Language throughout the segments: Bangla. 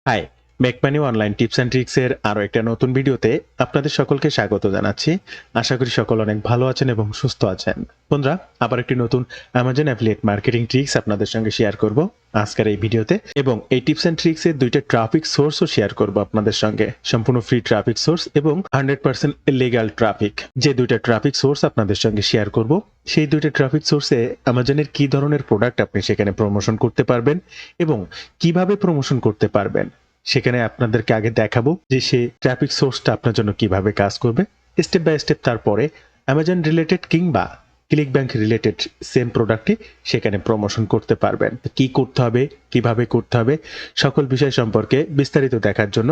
High, make money online tips and tricks এর আরো একটা নতুন ভিডিওতে আপনাদের সকলকে স্বাগত জানাচ্ছি। আশা করি সকল অনেক ভালো আছেন এবং সুস্থ আছেন। বন্ধুরা, আবার একটি নতুন অ্যামাজন অ্যাফিলিয়েট মার্কেটিং ট্রিক্স আপনাদের সঙ্গে শেয়ার করব আজকের এই ভিডিওতে, এবং এই টিপস অ্যান্ড ট্রিক্স এর দুইটা ট্রাফিক সোর্সও শেয়ার করব আপনাদের সঙ্গে। সম্পূর্ণ ফ্রি ট্রাফিক সোর্স এবং 100% লিগ্যাল ট্রাফিক। যে দুইটা ট্রাফিক সোর্স আপনাদের সঙ্গে শেয়ার করব, সেই দুইটা ট্রাফিক সোর্সে অ্যামাজনের কি ধরনের প্রোডাক্ট আপনি সেখানে প্রমোশন করতে পারবেন এবং কিভাবে প্রমোশন করতে পারবেন, সেখানে আপনাদেরকে আগে দেখাবো যে সেই ট্রাফিক সোর্সটা আপনার জন্য কিভাবে কাজ করবে স্টেপ বাই স্টেপ। তারপরে অ্যামাজন রিলেটেড কিংবা ক্লিক ব্যাংক রিলেটেড সেম প্রোডাক্টটি সেখানে প্রমোশন করতে পারবেন। কি করতে হবে, কিভাবে করতে হবে, সকল বিষয় সম্পর্কে বিস্তারিত দেখার জন্য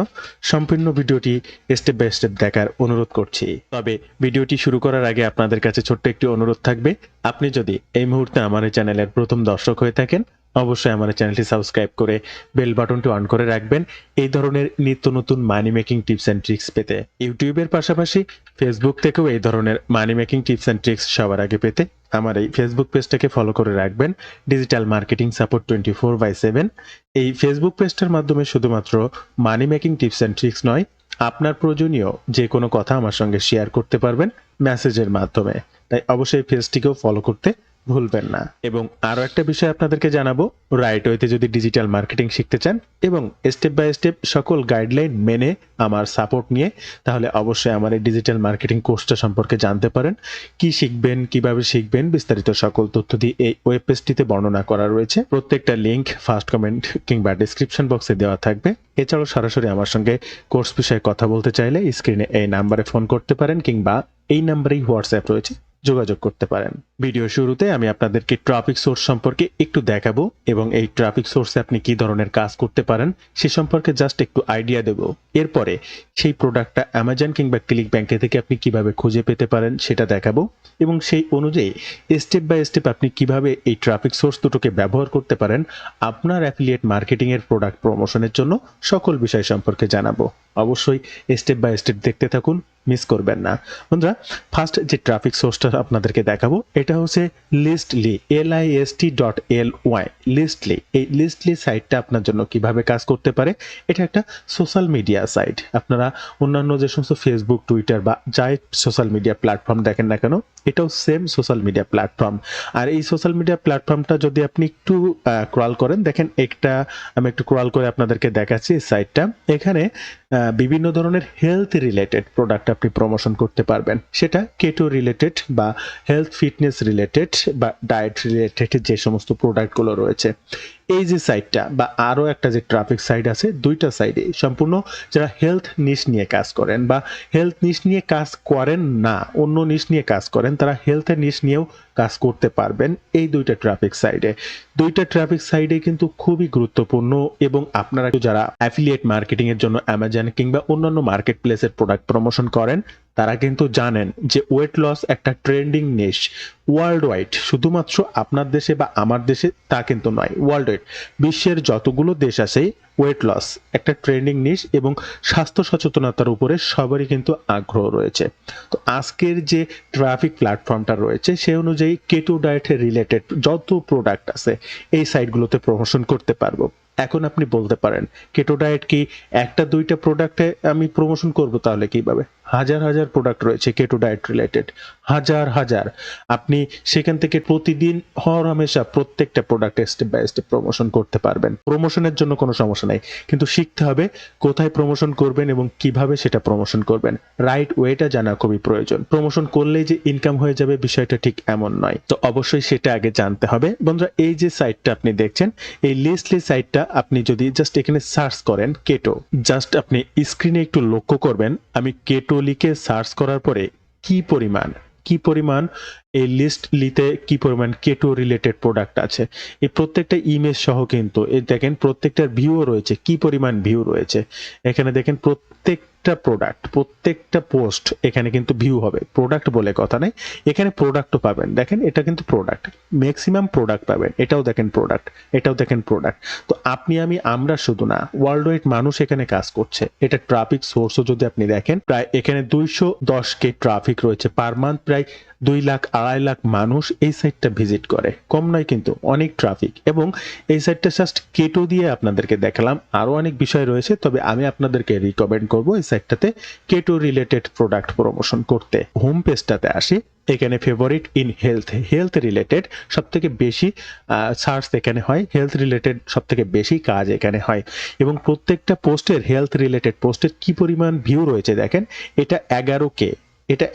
সম্পূর্ণ ভিডিওটি স্টেপ বাই স্টেপ দেখার অনুরোধ করছি। তবে ভিডিওটি শুরু করার আগে আপনাদের কাছে ছোট্ট একটি অনুরোধ থাকবে। আপনি যদি এই মুহূর্তে আমার এই চ্যানেলের প্রথম দর্শক হয়ে থাকেন, অবশ্যই আমার চ্যানেলটি সাবস্ক্রাইব করে বেল বাটনটি অন করে রাখবেন এই ধরনের নিত্য নতুন মানি মেকিং টিপস অ্যান্ড ট্রিক্স পেতে। ইউটিউবের পাশাপাশি ফেসবুক থেকেও এই ধরনের মানি মেকিং টিপস অ্যান্ড ট্রিক্স সবার আগে পেতে আমার এই ফেসবুক পেজটাকে ফলো করে রাখবেন, ডিজিটাল মার্কেটিং সাপোর্ট 24/7। এই ফেসবুক পেজটার মাধ্যমে শুধুমাত্র মানি মেকিং টিপস অ্যান্ড ট্রিক্স নয়, আপনার প্রয়োজনীয় যে কোনো কথা আমার সঙ্গে শেয়ার করতে পারবেন মেসেজের মাধ্যমে। তাই অবশ্যই পেজটিকেও ফলো করতে ভুলবেন না। এবং আরো একটা বিষয় আপনাদেরকে জানাবো, রাইট ওয়েতে যদি ডিজিটাল মার্কেটিং শিখতে চান এবং স্টেপ বাই স্টেপ সকল গাইডলাইন মেনে আমার সাপোর্ট নিয়ে, তাহলে অবশ্যই আমার এই ডিজিটাল মার্কেটিং কোর্সটা সম্পর্কে জানতে পারেন। কি শিখবেন, কিভাবে শিখবেন, বিস্তারিত সকল তথ্য দিয়ে এই ওয়েব পেজটিতে বর্ণনা করা রয়েছে। প্রত্যেকটা লিংক ফার্স্ট কমেন্ট কিংবা ডিসক্রিপশন বক্সে দেওয়া থাকবে। এছাড়াও সরাসরি আমার সঙ্গে কোর্স বিষয়ে কথা বলতে চাইলে স্ক্রিনে এই নাম্বারে ফোন করতে পারেন কিংবা এই নাম্বারেই হোয়াটসঅ্যাপ রয়েছে, যোগাযোগ করতে পারেন। ভিডিও শুরুতে আমি আপনাদেরকে ট্রাফিক সোর্স সম্পর্কে একটু দেখাবো এবং এই ট্রাফিক সোর্সে আপনি কি ধরনের কাজ করতে পারেন সে সম্পর্কে জাস্ট একটু আইডিয়া দেব। এরপরে সেই প্রোডাক্টটা অ্যামাজন কিংবা ক্লিক ব্যাংকে থেকে আপনি কিভাবে খুঁজে পেতে পারেন সেটা দেখাবো, এবং সেই অনুযায়ী স্টেপ বাই স্টেপ আপনি কিভাবে এই ট্রাফিক সোর্স দুটোকে ব্যবহার করতে পারেন আপনার অ্যাফিলিয়েট মার্কেটিং এর প্রোডাক্ট প্রমোশনের জন্য সকল বিষয় সম্পর্কে জানাবো। অবশ্যই স্টেপ বাই স্টেপ দেখতে থাকুন, মিস করবেন না। বন্ধুরা, ফার্স্ট যে ট্রাফিক সোর্সটা আপনাদেরকে দেখাবো এটা হচ্ছে লিস্টলি, list.ly। লিস্টলি, এই লিস্টলি সাইটটা আপনার জন্য কিভাবে কাজ করতে পারে, এটা একটা সোশ্যাল মিডিয়া সাইট। আপনারা অন্যান্য যে সমস্ত ফেসবুক, টুইটার বা যাই সোশ্যাল মিডিয়া প্ল্যাটফর্ম দেখেন না কেন, এটাও সেম সোশ্যাল মিডিয়া প্ল্যাটফর্ম। আর এই সোশ্যাল মিডিয়া প্ল্যাটফর্মটা যদি আপনি একটু ক্রল করেন, দেখেন একটা আমি একটু ক্রল করে আপনাদেরকে দেখাচ্ছি এই সাইটটা। এখানে বিভিন্ন ধরনের হেলথ রিলেটেড প্রোডাক্ট আপনি প্রমোশন করতে পারবেন, সেটা কেটো রিলেটেড বা হেলথ ফিটনেস রিলেটেড বা ডায়েট রিলেটেড যে সমস্ত প্রোডাক্টগুলো রয়েছে। এই যে সাইটটা বা আরও একটা যে ট্রাফিক সাইট আছে, দুইটা সাইডে সম্পূর্ণ যারা হেলথ নিশ নিয়ে কাজ করেন বা হেলথ নিশ নিয়ে কাজ করেন না, অন্য নিশ নিয়ে কাজ করেন, তারা হেলথের নিশ নিয়েও কাজ করতে পারবেন এই দুইটা ট্রাফিক সাইডে। দুইটা ট্রাফিক সাইডে কিন্তু খুবই গুরুত্বপূর্ণ, এবং আপনারা যারা অ্যাফিলিয়েট মার্কেটিং এর জন্য অ্যামাজন কিংবা অন্যান্য মার্কেট প্লেসের প্রোডাক্ট প্রমোশন করেন, তারা কিন্তু জানেন যে ওয়েট লস একটা ট্রেন্ডিং নিশ ওয়ার্ল্ড ওয়াইড। শুধুমাত্র আপনার দেশে বা আমার দেশে তা কিন্তু নয়, ওয়ার্ল্ড ওয়াইড বিশ্বের যতগুলো দেশ আছে ওয়েট লস একটা ট্রেন্ডিং নিশ এবং স্বাস্থ্য সচেতনতার উপরে সবারই কিন্তু আগ্রহ রয়েছে। তো আজকের যে ট্রাফিক প্ল্যাটফর্মটা রয়েছে সে অনুযায়ী কেটো ডায়েটের রিলেটেড যত প্রোডাক্ট আছে এই সাইটগুলোতে প্রমোশন করতে পারবো। এখন আপনি বলতে পারেন, কেটো ডায়েট কি একটা দুইটা প্রোডাক্টে আমি প্রমোশন করব, তাহলে কিভাবে? হাজার হাজার প্রোডাক্ট রয়েছে কেটো ডায়েট রিলেটেড, হাজার হাজার। আপনি সেখান থেকে প্রতিদিন হর হামেশা প্রত্যেকটা product step by step promotion করতে পারবেন। প্রমোশনের জন্য কোনো সমস্যা নাই, কিন্তু শিখতে হবে কোথায় প্রমোশন করবেন এবং কিভাবে সেটা প্রমোশন করবেন। রাইট ওয়েটা জানা খুবই প্রয়োজন। প্রমোশন করলেই যে ইনকাম হয়ে যাবে বিষয়টা ঠিক এমন নয়, তো অবশ্যই সেটা আগে জানতে হবে। বন্ধুরা, এই যে সাইটটা আপনি দেখছেন, এই লিস্টলি সাইটটা আপনি যদি জাস্ট এখানে সার্চ করেন কেটো, জাস্ট আপনি স্ক্রিনে একটু লক্ষ্য করবেন, আমি কেটো লিখে সার্চ করার পরে কি পরিমাণ এই লিস্টলিতে কি পরিমাণ কেটো রিলেটেড প্রোডাক্ট আছে, এই প্রত্যেকটা ইমেজ সহ কিন্তু এই দেখেন প্রত্যেকটার ভিউ রয়েছে, কি পরিমাণ ভিউ রয়েছে। এখানে দেখেন প্রত্যেকটা প্রোডাক্ট, প্রত্যেকটা পোস্ট এখানে কিন্তু ভিউ হবে। প্রোডাক্ট বলে কথা নাই, এখানে প্রোডাক্টও পাবেন। দেখেন এটা কিন্তু প্রোডাক্ট, ম্যাক্সিমাম প্রোডাক্ট পাবেন। এটাও দেখেন প্রোডাক্ট, এটাও দেখেন প্রোডাক্ট। তো আমরা শুধু না, ওয়ার্ল্ড ওয়াইড মানুষ এখানে কাজ করছে। এটা ট্রাফিক সোর্সও যদি আপনি দেখেন, প্রায় এখানে 210K ট্রাফিক রয়েছে পার মান্থ, প্রায় 2 লাখ 2.5 লাখ মানুষ এই সাইটটা ভিজিট করে, কম নয় কিন্তু, অনেক ট্রাফিক। এবং এই সাইটটা জাস্ট কেটো দিয়ে আপনাদেরকে দেখালাম, আরও অনেক বিষয় রয়েছে, তবে আমি আপনাদেরকে রিকমেন্ড করব এই সাইটটাতে কেটো রিলেটেড প্রোডাক্ট প্রমোশন করতে। হোম পেজটাতে আসি, এখানে ফেভারিট ইন হেলথ রিলেটেড সব থেকে বেশি সার্চ এখানে হয়, হেলথ রিলেটেড সব থেকে বেশি কাজ এখানে হয়। এবং প্রত্যেকটা পোস্টের হেলথ রিলেটেড পোস্টের কি পরিমাণ ভিউ রয়েছে দেখেন, এটা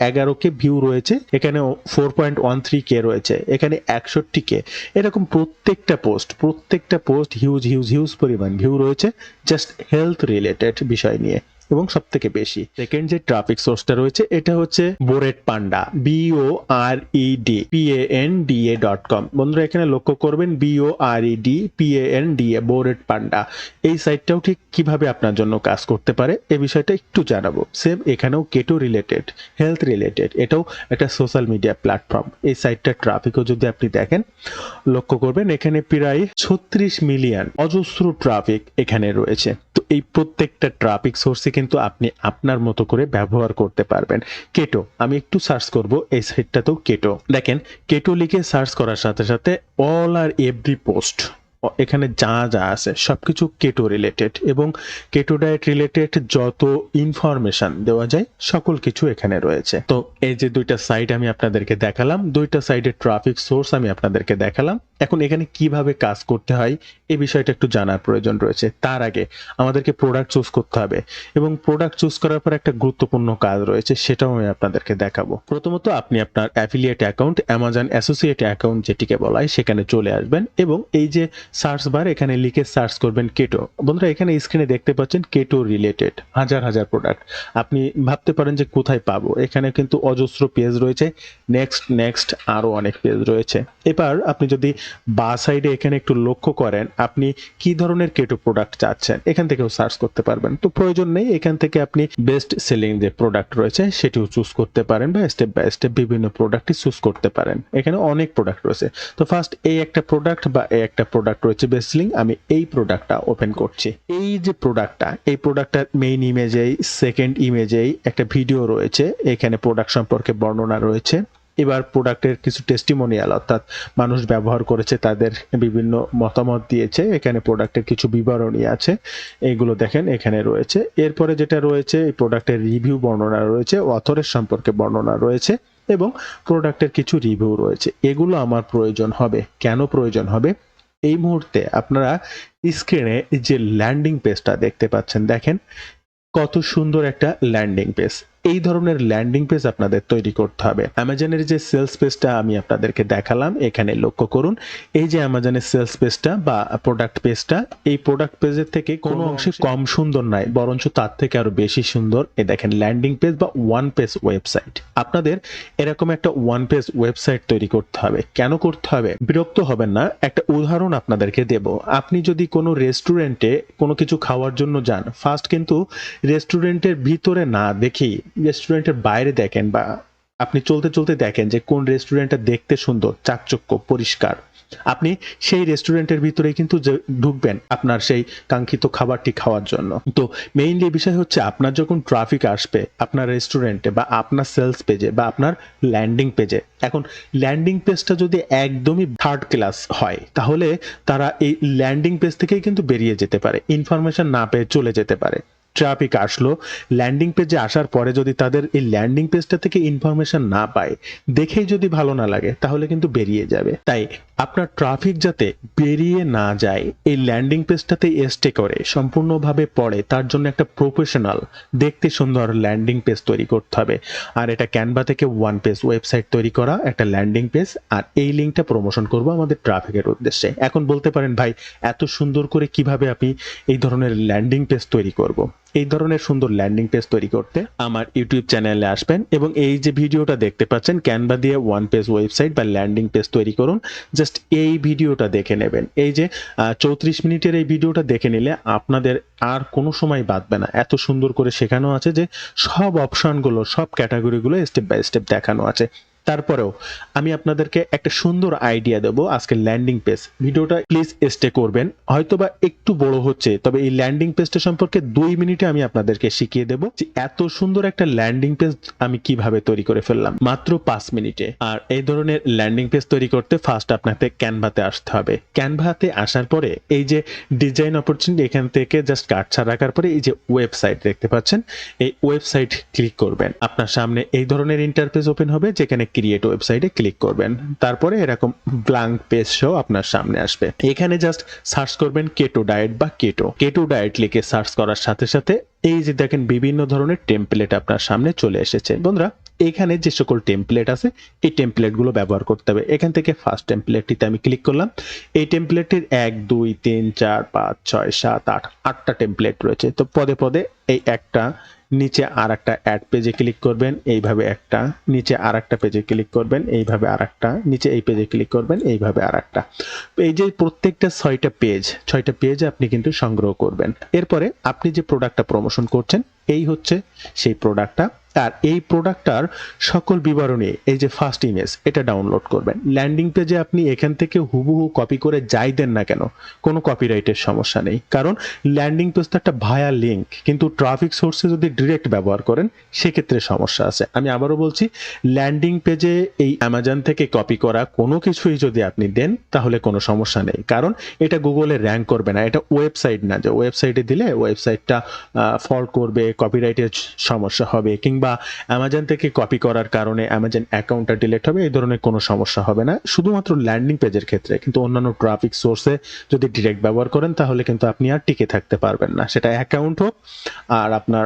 11K ভিউ রয়েছে, এখানে 4.13K রয়েছে, এখানে 61K, এরকম প্রত্যেকটা পোস্ট হিউজ পরিমাণ ভিউ রয়েছে জাস্ট হেলথ রিলেটেড বিষয় নিয়ে। এবং সব থেকে বেশি সেকেন্ড যে ট্রাফিক সোর্সটা রয়েছে এটা হচ্ছে বোরেট পান্ডা, BOREDPANDA.com। বন্ধুরা এখানে লক্ষ্য করবেন BOREDPANDA, বোরেট পান্ডা। এই সাইটটাও ঠিক কিভাবে আপনার জন্য কাজ করতে পারে এই বিষয়টা একটু জানাবো। সেম এখানেও কেটো রিলেটেড, হেলথ রিলেটেড, এটাও একটা সোশ্যাল মিডিয়া প্ল্যাটফর্ম। এই সাইটটার ট্রাফিকও যদি আপনি দেখেন, লক্ষ্য করবেন এখানে প্রায় 36 মিলিয়ন অজস্র ট্রাফিক এখানে রয়েছে। তো এই প্রত্যেকটা ট্রাফিক সোর্সে কিন্তু আপনি আপনার মতো করে ব্যবহার করতে পারবেন। কেটো, আমি একটু সার্চ করব এই সাইটটাতেও কেটো। দেখেন কেটো লিখে সার্চ করার সাথে সাথে অল আর এভরি পোস্ট, এখানে যা আছে সবকিছু কেটো রিলেটেড এবং কেটো ডায়েট রিলেটেড যত ইনফরমেশন দেওয়া যায় সকল কিছু এখানে রয়েছে। তো এই যে দুইটা সাইট আমি আপনাদেরকে দেখালাম, দুইটা সাইডের ট্রাফিক সোর্স আমি আপনাদেরকে দেখালাম। এখন এখানে কিভাবে কাজ করতে হয় এই বিষয়টা একটু জানার প্রয়োজন রয়েছে। তার আগে আমাদেরকে প্রোডাক্ট চুজ করতে হবে এবং প্রোডাক্ট চুজ করার পর একটা গুরুত্বপূর্ণ কাজ রয়েছে, সেটাও আমি আপনাদেরকে দেখাবো। প্রথমত আপনি আপনার affiliate account, Amazon associate account যেটিকে বলা হয়, সেখানে চলে আসবেন এবং এই যে সার্চ বার এখানে লিখে সার্চ করবেন কেটো। বন্ধুরা এখানে স্ক্রিনে দেখতে পাচ্ছেন কেটো রিলেটেড হাজার প্রোডাক্ট। আপনি ভাবতে পারেন যে কোথায় পাবো, এখানে কিন্তু অজস্র পেজ রয়েছে, নেক্সট আরো অনেক পেজ রয়েছে। এবার আপনি যদি বা সাইডে এখানে একটু লক্ষ্য করেন, আপনি কি ধরনের কেটো প্রোডাক্ট চাচ্ছেন এখান থেকেও সার্চ করতে পারবেন। তো প্রয়োজন নেই, এখান থেকে আপনি বেস্ট সেলিং যে প্রোডাক্ট রয়েছে সেটিও চুজ করতে পারেন বা স্টেপ বাই স্টেপ বিভিন্ন প্রোডাক্টই চুজ করতে পারেন। এখানে অনেক প্রোডাক্ট রয়েছে। তো ফার্স্ট এই একটা প্রোডাক্ট বা এই একটা প্রোডাক্ট রয়েছে বেস্ট সেলিং, আমি এই প্রোডাক্টটা ওপেন করছি। এই যে প্রোডাক্টটা, এই প্রোডাক্টটার মেইন ইমেজেই, সেকেন্ড ইমেজেই একটা ভিডিও রয়েছে, এখানে প্রোডাক্ট সম্পর্কে বর্ণনা রয়েছে। এবার প্রোডাক্টের কিছু টেস্টিমোনিয়াল, অর্থাৎ মানুষ ব্যবহার করেছে তাদের বিভিন্ন মতামত দিয়েছে, এখানে প্রোডাক্টের কিছু বিবরণী আছে, এইগুলো দেখেন এখানে রয়েছে। এরপরে যেটা রয়েছে এই প্রোডাক্টের রিভিউ বর্ণনা রয়েছে, অথরের সম্পর্কে বর্ণনা রয়েছে এবং প্রোডাক্টের কিছু রিভিউ রয়েছে। এগুলো আমার প্রয়োজন হবে। কেন প্রয়োজন হবে? এই মুহূর্তে আপনারা স্ক্রিনে যে ল্যান্ডিং পেজটা দেখতে পাচ্ছেন, দেখেন কত সুন্দর একটা ল্যান্ডিং পেজ। এই ধরনের ল্যান্ডিং পেজ আপনাদের তৈরি করতে হবে। অ্যামাজনের যে সেলস পেজটা আমি আপনাদেরকে দেখালাম, এখানে লক্ষ্য করুন এই যে অ্যামাজনের সেলস পেজটা বা প্রোডাক্ট পেজটা, এই প্রোডাক্ট পেজের থেকে কোনো অংশে কম সুন্দর নয়, বরঞ্চ তার থেকে আরো বেশি সুন্দর। এই দেখেন ল্যান্ডিং পেজ বা ওয়ান পেজ ওয়েবসাইট। আপনাদের এরকম একটা ওয়ান পেজ ওয়েবসাইট তৈরি করতে হবে। কেন করতে হবে? বিরক্ত হবেন না, একটা উদাহরণ আপনাদেরকে দেব। আপনি যদি কোনো রেস্টুরেন্টে কোনো কিছু খাওয়ার জন্য যান, ফার্স্ট কিন্তু রেস্টুরেন্টের ভিতরে না দেখেই রেস্টুরেন্টের বাইরে দেখেন, বা আপনি চলতে দেখেন যে কোন রেস্টুরেন্টটা দেখতে সুন্দর, চাকচক্য, পরিষ্কার। আপনি সেই রেস্টুরেন্টের ভিতরে কিন্তু ঢুকবেন আপনার সেই কাঙ্ক্ষিত খাবারটি খাওয়ার জন্য। তো মেইনলি বিষয় হচ্ছে আপনার যখন ট্রাফিক আসবে আপনার রেস্টুরেন্টে বা আপনার সেলস পেজে বা আপনার ল্যান্ডিং পেজে, এখন ল্যান্ডিং পেজটা যদি একদমই থার্ড ক্লাস হয় তাহলে তারা এই ল্যান্ডিং পেজ থেকেই কিন্তু বেরিয়ে যেতে পারে, ইনফরমেশন না পেয়ে চলে যেতে পারে। ট্রাফিক আসলো, ল্যান্ডিং পেজে আসার পরে যদি তাদের এই ল্যান্ডিং পেজটা থেকে ইনফরমেশন না পায়, দেখেই যদি ভালো না লাগে তাহলে কিন্তু বেরিয়ে যাবে। তাই আপনার ট্রাফিক যাতে বেরিয়ে না যায়, এই ল্যান্ডিং পেজটাতে স্টে করে সম্পূর্ণভাবে পড়ে, তার জন্য একটা প্রফেশনাল দেখতে সুন্দর ল্যান্ডিং পেজ তৈরি করতে হবে। আর এটা ক্যানভা থেকে ওয়ান পেজ ওয়েবসাইট তৈরি করা একটা ল্যান্ডিং পেজ, আর এই লিঙ্কটা প্রমোশন করব আমাদের ট্রাফিকের উদ্দেশ্যে। এখন বলতে পারেন ভাই এত সুন্দর করে কিভাবে আমি এই ধরনের ল্যান্ডিং পেজ তৈরি করব? এই ধরনের সুন্দর ল্যান্ডিং পেজ তৈরি করতে আমার ইউটিউব চ্যানেলে আসবেন এবং এই যে ভিডিওটা দেখতে পাচ্ছেন ক্যানভা দিয়ে ওয়ান পেজ ওয়েবসাইট বা ল্যান্ডিং পেজ তৈরি করুন, জাস্ট এই ভিডিওটা দেখে নেবেন। এই যে 34 মিনিটের এই ভিডিওটা দেখে নিলে আপনাদের আর কোনো সময় বাদবে না। এত সুন্দর করে শেখানো আছে যে সব অপশনগুলো, সব ক্যাটাগরিগুলো স্টেপ বাই স্টেপ দেখানো আছে। তারপরেও আমি আপনাদেরকে একটা সুন্দর আইডিয়া দেবো আজকের ল্যান্ডিং পেজ। ভিডিওটা প্লিজ স্টে করবেন, হয়তোবা একটু বড় হচ্ছে, তবে এই ল্যান্ডিং পেজটা সম্পর্কে 2 মিনিটে আমি আপনাদেরকে শিখিয়ে দেবো যে এত সুন্দর একটা ল্যান্ডিং পেজ আমি কিভাবে তৈরি করে ফেললাম মাত্র 5 মিনিটে। আর এই ধরনের ল্যান্ডিং পেজ তৈরি করতে ফার্স্ট আপনাকে ক্যানভাতে আসতে হবে। ক্যানভাতে আসার পরে এই যে ডিজাইন অপরচুনিটি, এখান থেকে জাস্ট কাটছা রাখার পরে এই যে ওয়েবসাইট দেখতে পাচ্ছেন, এই ওয়েবসাইট ক্লিক করবেন। আপনার সামনে এই ধরনের ইন্টারফেস ওপেন হবে, যেখানে ক্রিয়েট ওয়েবসাইটে ক্লিক করবেন। তারপরে এরকম ব্ল্যাঙ্ক পেজ শো আপনার সামনে আসবে। এখানে জাস্ট সার্চ করবেন কেটো ডায়েট বা কেটো ডায়েট লিখে সার্চ করার সাথে সাথে এই যে দেখেন বিভিন্ন ধরনের টেমপ্লেট আপনার সামনে চলে এসেছে। বন্ধুরা, এখানে যে সকল টেমপ্লেট আছে এই টেমপ্লেটগুলো ব্যবহার করতে হবে। এখান থেকে ফার্স্ট টেমপ্লেটটিতে আমি ক্লিক করলাম। এই টেমপ্লেটটির 1 2 3 4 5 6 7 8 8টা টেমপ্লেট রয়েছে। তো পদে পদে এই একটা, নিচে আর একটা অ্যাড পেজে ক্লিক করবেন, এইভাবে একটা, নিচে আর একটা পেজে ক্লিক করবেন, এইভাবে আর একটা, নিচে এই পেজে ক্লিক করবেন, এইভাবে আর একটা। এই যে প্রত্যেকটা 6টা পেজ আপনি কিন্তু সংগ্রহ করবেন। এরপরে আপনি যে প্রোডাক্টটা প্রমোশন করছেন এই হচ্ছে সেই প্রোডাক্টটা। আর এই প্রোডাক্টটার সকল বিবরণী, এই যে ফার্স্ট ইমেজ, এটা ডাউনলোড করবেন। ল্যান্ডিং পেজে আপনি এখান থেকে হুবহু কপি করে যাই দেন না কেন, কোনো কপিরাইটের সমস্যা নেই, কারণ ল্যান্ডিং পেজ তো একটা ভায়া লিঙ্ক, কিন্তু ট্রাফিক সোর্সে যদি ডিরেক্ট ব্যবহার করেন সেক্ষেত্রে সমস্যা আছে। আমি আবারও বলছি, ল্যান্ডিং পেজে এই অ্যামাজন থেকে কপি করা কোনো কিছুই যদি আপনি দেন তাহলে কোনো সমস্যা নেই, কারণ এটা গুগলে র্যাঙ্ক করবে না। এটা ওয়েবসাইট না যে ওয়েবসাইটে দিলে ওয়েবসাইটটা ফল্ট করবে, কপিরাইটের সমস্যা হবে, কিংবা অ্যামাজন থেকে কপি করার কারণে অ্যামাজন অ্যাকাউন্টটা ডিলিট হবে, এই ধরনের কোনো সমস্যা হবে না, শুধুমাত্র ল্যান্ডিং পেজের ক্ষেত্রে। কিন্তু অন্যান্য ট্রাফিক সোর্সে যদি ডিরেক্ট ব্যবহার করেন তাহলে কিন্তু আপনি আর টিকে থাকতে পারবেন না, সেটা অ্যাকাউন্ট হোক আর আপনার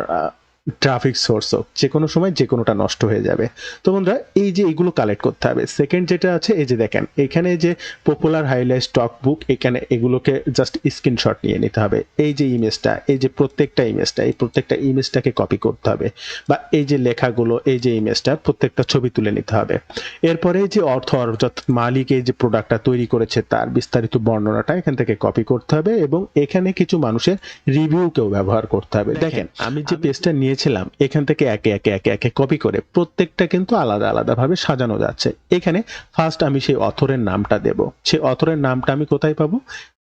ট্রাফিক সোর্স হোক, যে কোনো সময় যে কোনোটা নষ্ট হয়ে যাবে। তো বন্ধুরা, এই যে এইগুলো কালেক্ট করতে হবে। সেকেন্ড যেটা আছে, এই যে দেখেন এখানে যে পপুলার হাইলাইট স্টক বুক, এখানে এগুলোকে জাস্ট স্ক্রিনশট নিয়ে নিতে হবে। এই যে ইমেজটা, এই যে প্রত্যেকটা ইমেজটা, এই প্রত্যেকটা ইমেজটাকে কপি করতে হবে, বা এই যে লেখাগুলো, এই যে ইমেজটা, প্রত্যেকটা ছবি তুলে নিতে হবে। এরপরে যে অথর অর্থাৎ মালিক এই যে প্রোডাক্টটা তৈরি করেছে তার বিস্তারিত বর্ণনাটা এখান থেকে কপি করতে হবে, এবং এখানে কিছু মানুষের রিভিউকেও ব্যবহার করতে হবে। দেখেন আমি যে পেজটা নিয়েছিলাম এখান থেকে একে কপি করে প্রত্যেকটা কিন্তু আলাদা আলাদা ভাবে সাজানো যাচ্ছে। এখানে ফার্স্ট আমি সেই অথরের নামটা দেব। সেই অথরের নামটা আমি কোথায় পাবো?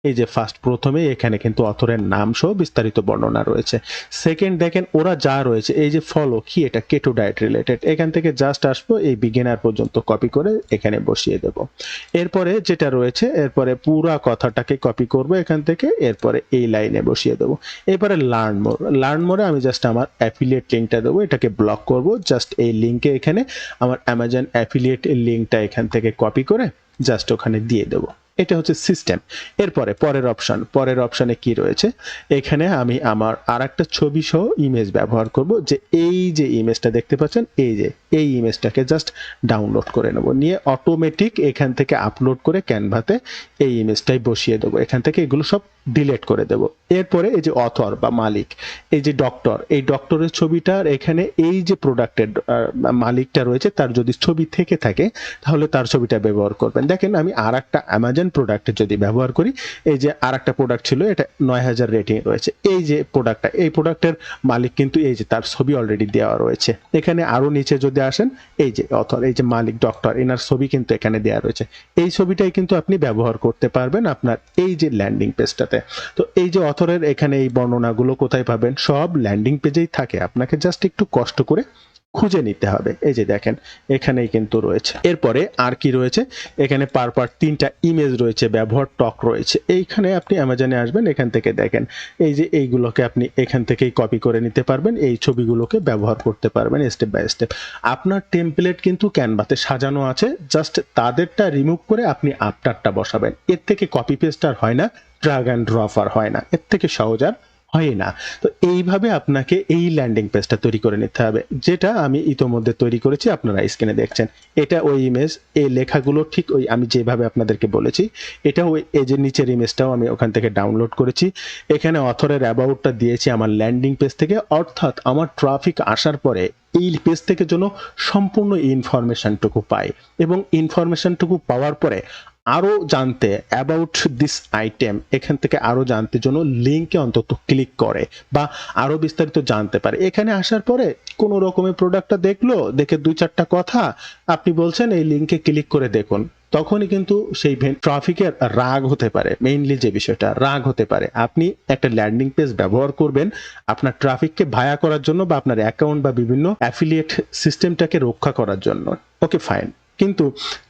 এই যে ফার্স্ট প্রথমে এখানে কিন্তু অথরের নাম সহ বিস্তারিত বর্ণনা রয়েছে। সেকেন্ড দেখেন ওরা যা রয়েছে, এই যে ফলো কি, এটা কেটো ডায়েট রিলেটেড, এখান থেকে জাস্ট আসবো এই বিগিনার পর্যন্ত কপি করে এখানে বসিয়ে দেব। এরপরে যেটা রয়েছে, এরপরে পুরা কথাটাকে কপি করব এখান থেকে, এরপরে এই লাইনে বসিয়ে দেবো। এরপরে লার্ন মোরে আমি জাস্ট আমার অ্যাফিলিয়েট লিঙ্কটা দেবো, এটাকে ব্লক করব। জাস্ট এই লিঙ্কে এখানে আমার অ্যামাজন অ্যাফিলিয়েট লিঙ্কটা এখান থেকে কপি করে জাস্ট ওখানে দিয়ে দেবো। এটা হচ্ছে সিস্টেম। এরপরে পরের অপশনে কি রয়েছে, এখানে আমি আমার আর একটা ছবি সহ ইমেজ ব্যবহার করব। যে এই যে ইমেজটা দেখতে পাচ্ছেন, এই ইমেজটাকে জাস্ট ডাউনলোড করে নেব, নিয়ে অটোমেটিক এখান থেকে আপলোড করে ক্যানভাতে এই ইমেজটাই বসিয়ে দেবো। এখান থেকে এগুলো সব ডিলিট করে দেব। এরপরে এই যে অথর বা মালিক, এই যে ডক্টর, এই ডক্টরের ছবিটার এখানে এই যে প্রোডাক্টের মালিকটা রয়েছে তার যদি ছবি থেকে থাকে তাহলে তার ছবিটা ব্যবহার করবেন। দেখেন আমি আর একটা অ্যামাজন প্রোডাক্ট যদি ব্যবহার করি, এই যে আর একটা প্রোডাক্ট ছিল, এটা 9000 রেটিং রয়েছে। এই যে প্রোডাক্টটা, এই প্রোডাক্টের মালিক কিন্তু এই যে তার ছবি অলরেডি দেওয়া রয়েছে। এখানে আরো নিচে যদি আসেন, এই যে অথর, এই যে মালিক ডক্টর, এনার ছবি কিন্তু এখানে দেওয়া রয়েছে। এই ছবিটাই কিন্তু আপনি ব্যবহার করতে পারবেন আপনার এই যে ল্যান্ডিং পেজটাতে। তো এই যে অথরের এখানে এই বর্ণনাগুলো কোথায় পাবেন? সব ল্যান্ডিং পেজেই থাকে, আপনাকে জাস্ট একটু কষ্ট করে খুঁজে নিতে হবে। এই যে দেখেন এখানেই কিন্তু রয়েছে। এরপরে আর কি রয়েছে, এখানে পার 3টা ইমেজ রয়েছে, ব্যবহার টক রয়েছে। এইখানে আপনি অ্যামাজনে আসবেন, এখান থেকে দেখেন এই যে এইগুলোকে আপনি এখান থেকেই কপি করে নিতে পারবেন, এই ছবিগুলোকে ব্যবহার করতে পারবেন স্টেপ বাই স্টেপ। আপনার টেমপ্লেট কিন্তু ক্যানভাতে সাজানো আছে, জাস্ট তাদেরটা রিমুভ করে আপনি আপনারটা বসাবেন। এর থেকে কপি পেস্ট আর হয় না, ড্রাগ অ্যান্ড ড্রপ আর হয় না, এর থেকে সহজ আর হয় না। তো এইভাবে আপনাকে এই ল্যান্ডিং পেজটা তৈরি করে নিতে হবে, যেটা আমি ইতোমধ্যে তৈরি করেছি, আপনারা স্ক্রিনে দেখছেন। এটা ওই ইমেজ, এই লেখাগুলো ঠিক ওই আমি যেভাবে আপনাদেরকে বলেছি, এটা ওই এই যে নিচের ইমেজটাও আমি ওখান থেকে ডাউনলোড করেছি। এখানে অথরের অ্যাবাউটটা দিয়েছি আমার ল্যান্ডিং পেজ থেকে, অর্থাৎ আমার ট্রাফিক আসার পরে এই পেজ থেকে যেন সম্পূর্ণ ইনফরমেশনটুকু পাই, এবং ইনফরমেশনটুকু পাওয়ার পরে আরো জানতে অ্যাবাউট দিস আইটেম এখান থেকে আরো জানতে জন্য লিঙ্কে অন্তত ক্লিক করে বা আরো বিস্তারিত জানতে পারে। এখানে আসার পরে কোনো রকমের প্রোডাক্টটা দেখলো, দেখে 2-4টা কথা আপনি বলছেন এই লিঙ্কে ক্লিক করে দেখুন, তখনই কিন্তু সেই ট্রাফিকের রাগ হতে পারে। মেইনলি যে বিষয়টা রাগ হতে পারে, আপনি একটা ল্যান্ডিং পেজ ব্যবহার করবেন আপনার ট্রাফিককে ভায়া করার জন্য বা আপনার অ্যাকাউন্ট বা বিভিন্ন অ্যাফিলিয়েট সিস্টেমটাকে রক্ষা করার জন্য। ওকে ফাইন, কিন্তু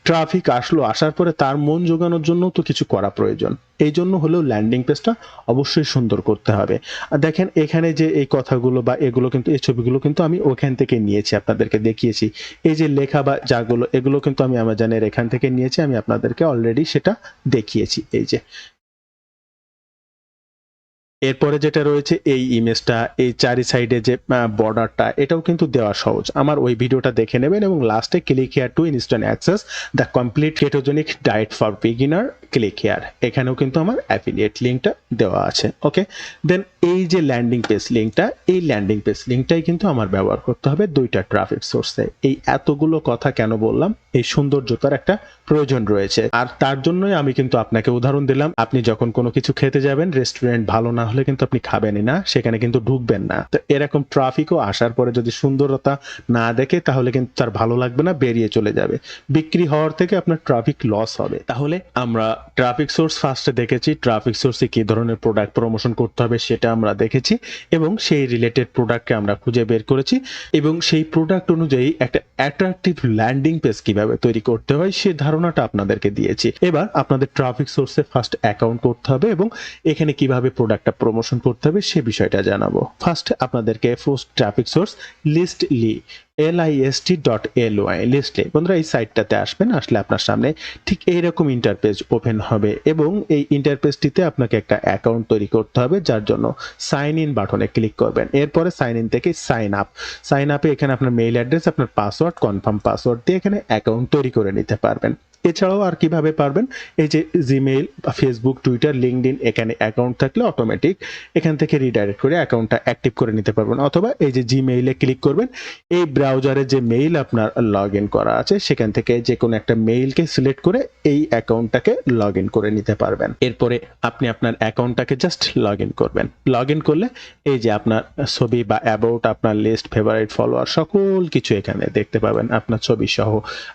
ট্রাফিক আসলো, আসার পরে তার মন জোগানোর জন্য তো কিছু করা প্রয়োজন। এই জন্য হলেও ল্যান্ডিং পেজটা অবশ্যই সুন্দর করতে হবে। আর দেখেন এখানে যে এই কথাগুলো বা এগুলো কিন্তু এই ছবিগুলো কিন্তু আমি ওখান থেকে নিয়েছি, আপনাদেরকে দেখিয়েছি। এই যে লেখা বা যাগুলো এগুলো কিন্তু আমি অ্যামাজনের এখান থেকে নিয়েছি, আমি আপনাদেরকে অলরেডি সেটা দেখিয়েছি। এই যে এরপরে যেটা রয়েছে এই ইমেজটা, এই চারি সাইডে যে বর্ডারটা, এটাও কিন্তু দেওয়া সহজ। আমার ওই ভিডিওটা দেখে নেবেন এবং লাস্টে click here two instant access the complete ketogenic diet for beginner, click here. এখানেও কিন্তু আমার অ্যাফিলিয়েট লিঙ্কটা দেওয়া আছে। ওকে, দেন এই যে ল্যান্ডিং পেজ লিঙ্কটা, এই ল্যান্ডিং পেজ লিঙ্কটাই কিন্তু আমার ব্যবহার করতে হবে 2টা ট্রাফিক সোর্সে। এই এতগুলো কথা কেন বললাম, এই সৌন্দর্যতার একটা প্রয়োজন রয়েছে, আর তার জন্যই আমি কিন্তু আপনাকে উদাহরণ দিলাম। আপনি যখন কোনো কিছু খেতে যাবেন, রেস্টুরেন্ট ভালো না হলে কিন্তু আপনি খাবেনই না, সেখানে কিন্তু ঢুকবেন না। তো এরকম ট্রাফিকও আসার পরে যদি সুন্দরতা না দেখে তাহলে কিন্তু তার ভালো লাগবে না, বেরিয়ে চলে যাবে। বিক্রি হওয়ার থেকে আপনার ট্রাফিক লস হবে। তাহলে আমরা ট্রাফিক সোর্স ফার্স্টে দেখেছি, ট্রাফিক সোর্সে কি ধরনের প্রোডাক্ট প্রমোশন করতে হবে সেটা আমরা দেখেছি এবং সেই রিলেটেড প্রোডাক্টকে আমরা খুঁজে বের করেছি এবং সেই প্রোডাক্ট অনুযায়ী একটা অ্যাট্রাকটিভ ল্যান্ডিং পেজ কিভাবে তৈরি করতে হয় সে ধারণাটা আপনাদেরকে দিয়েছি। এবার আপনাদের ট্রাফিক সোর্সে ফার্স্ট অ্যাকাউন্ট করতে হবে এবং এখানে কিভাবে প্রোডাক্টটা প্রমোশন করতে হবে সে বিষয়টা জানাবো। ফার্স্ট আপনাদেরকে ফার্স্ট ট্রাফিক সোর্স লিস্টলি list.ly লিস্টলি, বন্ধুরা এই সাইটটাতে আসবেন, আসলে আপনার সামনে ঠিক এইরকম ইন্টারপেজ ওপেন হবে এবং এই ইন্টারপেজটিতে আপনাকে একটা অ্যাকাউন্ট তৈরি করতে হবে, যার জন্য সাইন ইন বাটনে ক্লিক করবেন। এরপরে সাইন ইন থেকে সাইন আপে এখানে আপনার মেইল অ্যাড্রেস, আপনার পাসওয়ার্ড, কনফার্ম পাসওয়ার্ড দিয়ে এখানে অ্যাকাউন্ট তৈরি করে নিতে পারবেন। এছাড়াও আর কিভাবে পারবেন, এই যে জিমেইল, ফেসবুক, টুইটার, লিঙ্কডইন, এখানে অ্যাকাউন্ট থাকলে অটোমেটিক এখান থেকে রিডাইরেক্ট করে অ্যাকাউন্টটা অ্যাক্টিভ করে নিতে পারবেন। অথবা এই যে জিমেইলে ক্লিক করবেন, এই ব্রাউজারে যে মেইল আপনার লগ ইন করা আছে সেখান থেকে যে কোনো একটা মেইলকে সিলেক্ট করে এই অ্যাকাউন্টটাকে লগ ইন করে নিতে পারবেন। এরপরে আপনি আপনার অ্যাকাউন্টটাকে জাস্ট লগ ইন করবেন। লগ ইন করলে এই যে আপনার ছবি বা অ্যাবাউট, আপনার লিস্ট, ফেভারিট, ফলোয়ার সকল কিছু এখানে দেখতে পাবেন, আপনার ছবি সহ।